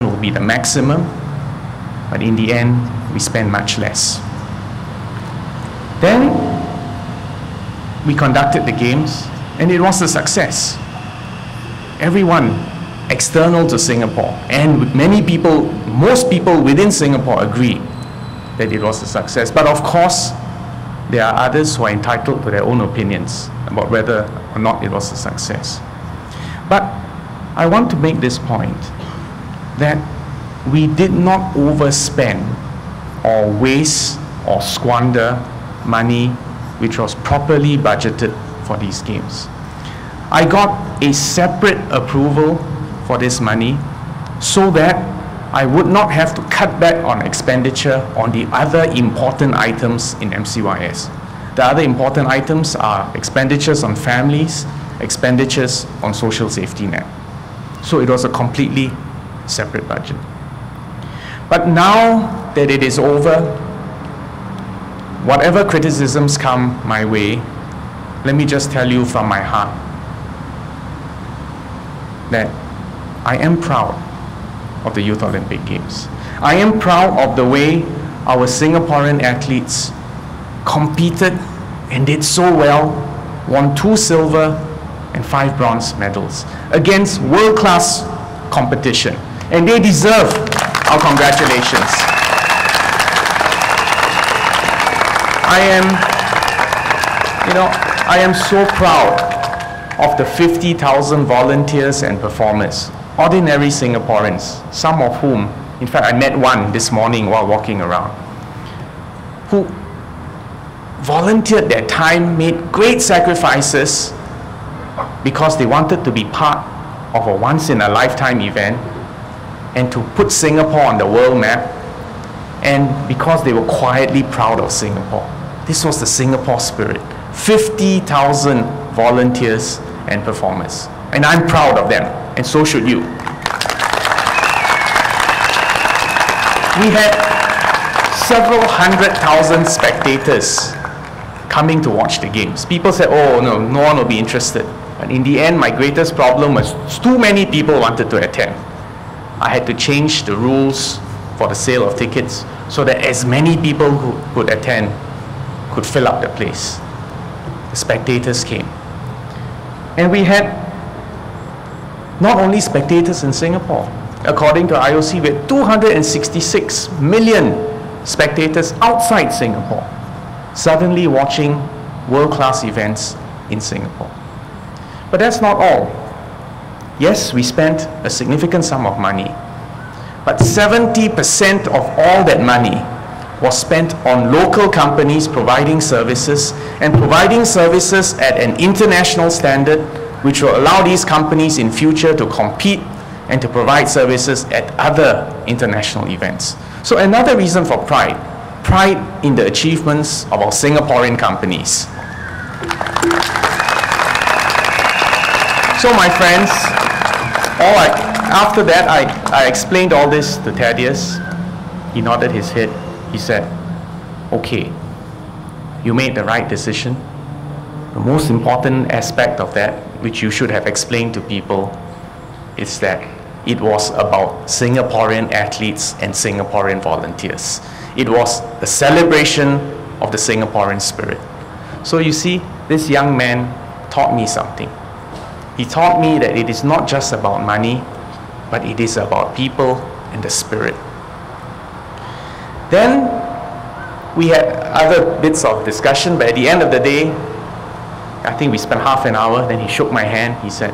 will be the maximum, but in the end, we spend much less. Then, we conducted the games, and it was a success. Everyone external to Singapore, and many people, most people within Singapore agree that it was a success. But of course, there are others who are entitled to their own opinions about whether or not it was a success. But I want to make this point that we did not overspend or waste or squander money which was properly budgeted for these games. I got a separate approval for this money so that I would not have to cut back on expenditure on the other important items in MCYS. The other important items are expenditures on families, expenditures on social safety net. So it was a completely separate budget. But now that it is over, whatever criticisms come my way, let me just tell you from my heart that I am proud of the Youth Olympic Games. I am proud of the way our Singaporean athletes competed and did so well, won 2 silver and 5 bronze medals against world-class competition. And they deserve our congratulations. I am so proud of the 50,000 volunteers and performers, ordinary Singaporeans, some of whom, in fact, I met one this morning while walking around, who volunteered their time, made great sacrifices because they wanted to be part of a once-in-a-lifetime event and to put Singapore on the world map, and because they were quietly proud of Singapore. This was the Singapore spirit. 50,000 volunteers and performers. And I'm proud of them, and so should you. We had several 100,000 spectators coming to watch the games. People said, oh no, no one will be interested. But in the end, my greatest problem was too many people wanted to attend. I had to change the rules for the sale of tickets so that as many people who could attend could fill up the place. The spectators came. And we had not only spectators in Singapore. According to IOC, we had 266 million spectators outside Singapore suddenly watching world-class events in Singapore. But that's not all. Yes, we spent a significant sum of money, but 70% of all that money was spent on local companies providing services, and providing services at an international standard which will allow these companies in future to compete and to provide services at other international events. So another reason for pride in the achievements of our Singaporean companies. So my friends, after that I explained all this to Thaddeus. He nodded his head. He said, okay, you made the right decision. The most important aspect of that, which you should have explained to people, is that it was about Singaporean athletes and Singaporean volunteers. It was the celebration of the Singaporean spirit. So you see, this young man taught me something. He taught me that it is not just about money, but it is about people and the spirit. Then we had other bits of discussion, but at the end of the day, I think we spent half an hour. Then he shook my hand. He said,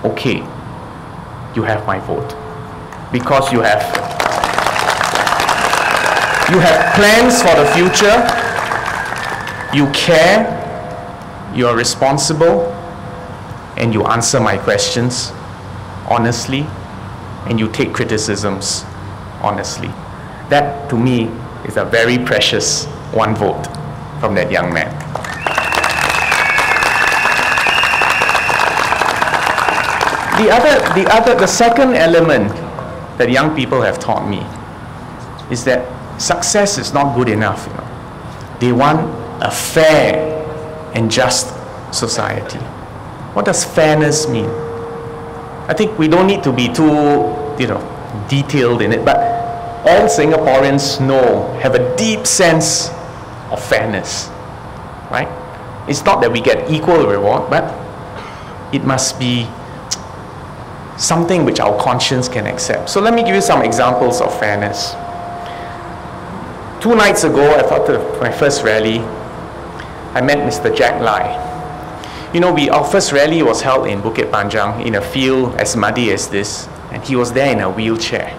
okay, you have my vote, because you have plans for the future, you care, you are responsible, and you answer my questions honestly, and you take criticisms honestly. That, to me, is a very precious one vote from that young man. The second element that young people have taught me is that success is not good enough. They want a fair and just society. What does fairness mean? I think we don't need to be too, detailed in it, but all Singaporeans have a deep sense of fairness, right? It's not that we get equal reward, but it must be something which our conscience can accept. So let me give you some examples of fairness. 2 nights ago, after my first rally, I met Mr. Jack Lai. You know, our first rally was held in Bukit Panjang in a field as muddy as this, and he was there in a wheelchair.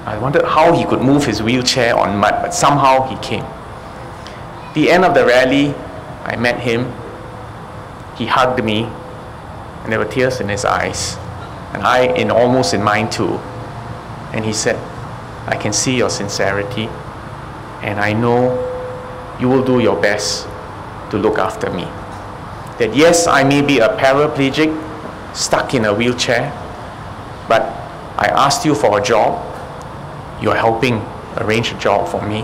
I wondered how he could move his wheelchair on mud, but somehow he came. The end of the rally, I met him. He hugged me, and there were tears in his eyes, and almost in mine too. And he said, "I can see your sincerity, and I know you will do your best to look after me. That yes, I may be a paraplegic, stuck in a wheelchair, but I asked you for a job. You're helping arrange a job for me.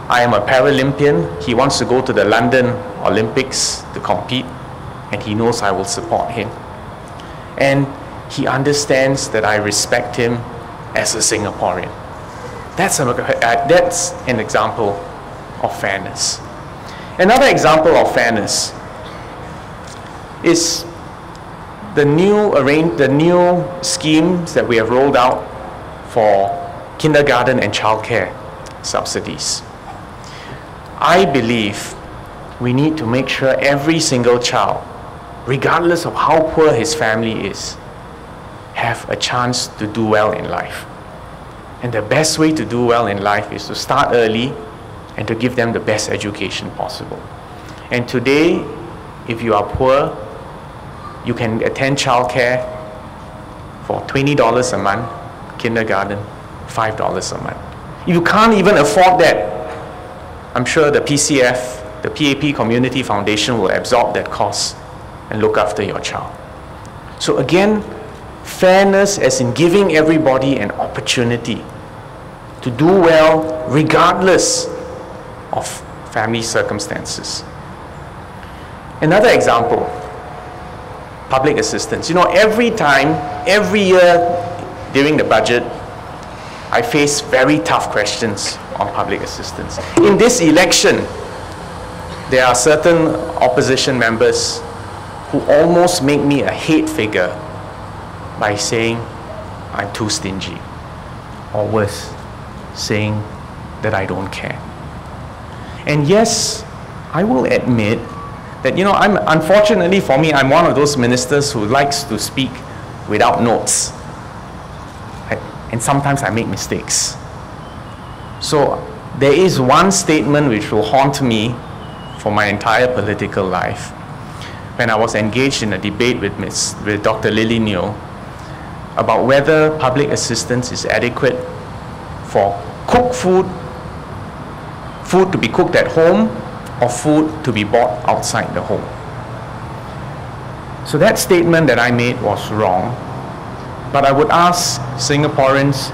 I am a Paralympian. He wants to go to the London Olympics to compete, and he knows I will support him. And he understands that I respect him as a Singaporean." That's an example of fairness. Another example of fairness is the new schemes that we have rolled out for kindergarten and childcare subsidies. I believe we need to make sure every single child, regardless of how poor his family is, have a chance to do well in life. And the best way to do well in life is to start early and to give them the best education possible. And today, if you are poor, you can attend childcare for $20 a month, kindergarten, $5 a month. If you can't even afford that, I'm sure the PCF, the PAP Community Foundation will absorb that cost and look after your child. So again, fairness as in giving everybody an opportunity to do well regardless of family circumstances. Another example, public assistance. You know, every year during the budget, I face very tough questions on public assistance. In this election, there are certain opposition members who almost make me a hate figure by saying I'm too stingy, or worse, saying that I don't care. And yes, I will admit that, you know, unfortunately for me, I'm one of those ministers who likes to speak without notes. And sometimes I make mistakes. So there is one statement which will haunt me for my entire political life. When I was engaged in a debate with Dr. Lily Neo about whether public assistance is adequate for cooked food to be cooked at home, or food to be bought outside the home. So that statement that I made was wrong, but I would ask Singaporeans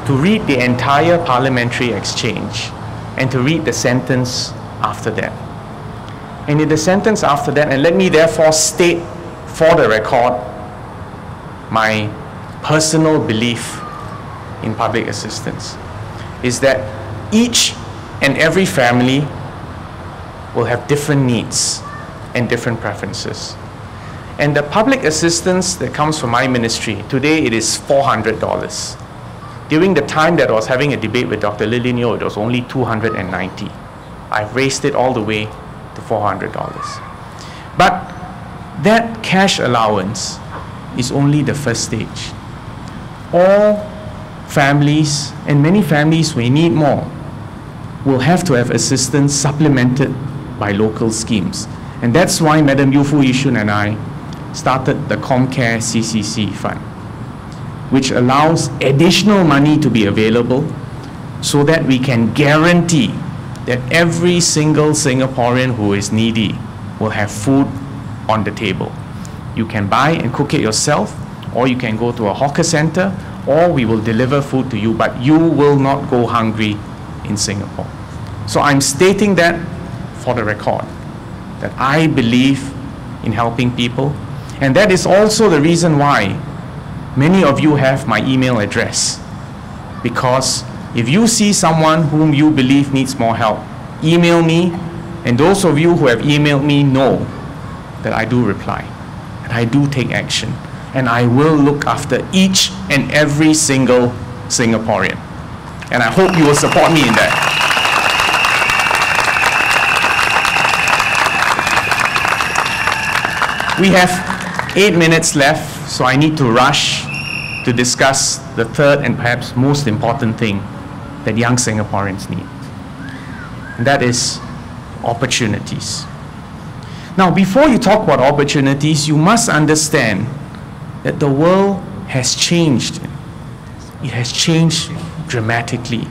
to read the entire parliamentary exchange and to read the sentence after that. And in the sentence after that, and let me therefore state for the record my personal belief in public assistance, is that each and every family will have different needs and different preferences. And the public assistance that comes from my ministry, today it is $400. During the time that I was having a debate with Dr. Lily Neo, it was only $290. I've raised it all the way to $400. But that cash allowance is only the first stage. All families, and many families may need more, will have to have assistance supplemented by local schemes. And that's why Madam Yufu Yishun and I started the ComCare CCC Fund, which allows additional money to be available so that we can guarantee that every single Singaporean who is needy will have food on the table. You can buy and cook it yourself, or you can go to a hawker center, or we will deliver food to you, but you will not go hungry in Singapore. So I'm stating that for the record, that I believe in helping people, and that is also the reason why Many of you have my email address, because if you see someone whom you believe needs more help, email me, and those of you who have emailed me know that I do reply, and I do take action, and I will look after each and every single Singaporean. And I hope you will support me in that. We have 8 minutes left, so I need to rush to discuss the third and perhaps most important thing that young Singaporeans need. And that is opportunities. Now, before you talk about opportunities, you must understand that the world has changed. It has changed dramatically.